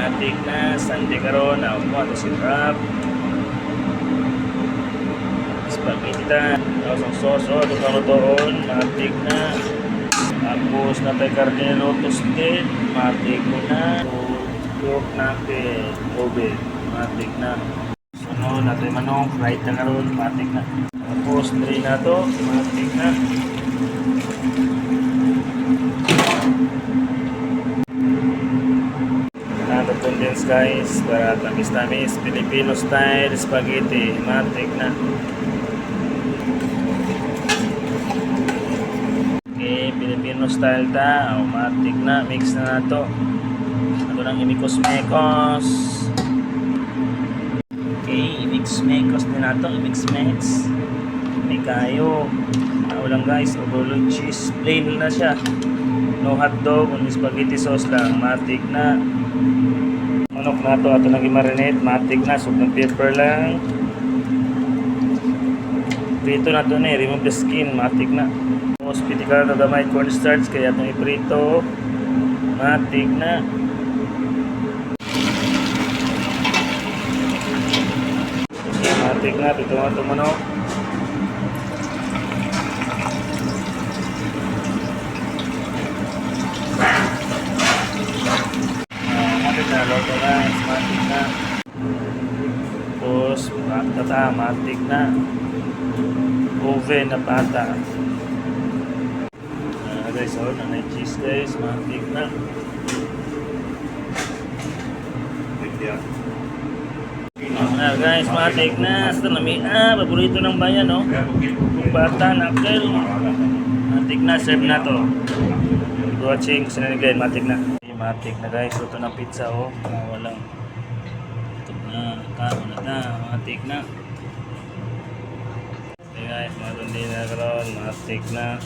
matik na Sunday karon na mo ato si Rap. Spaghetti ta, ang sauce o itong toon, matik na. Tapos na tayo karne lotus din, matik ko na. Cook natin, oven, matik na. Sunod natin manong, fried na karon, matik na. Tapos tray na to, matik na. Nato condensed guys, para tamis-tamis, Filipino style spaghetti, matik na. Okay, Filipino style ta, matik na, mix na nato. Ito nang imikos-mekos. Okay, i-mix-mekos din nato, i-mix-mix. May kayo. Ulang guys, overload cheese, plain na siya. No hotdog, only spaghetti sauce lang, matik na. Manok na to, ato nang i-marinate, matik na, soup ng pepper lang. Prito na to na, remove the skin, matik na. Tapos pitikal na gamay cornstarch, kaya itong iprito, matik na. Matik na, pito nga itong manok. Matik na, loto na, matik na. Tapos, pata, matik na. Oven na pata. Guys, oh, nanay cheese guys, matik na. Guys, matik na. Sa nami, paborito ng bayan, no? Kung bata, nakal. Matik na, serve na to. Watching, gusto na naglayin, matik na. Matik na guys, ito na pizza, oh. Walang. Ito na, matik na. Okay guys, mga tundi na karoon, matik na.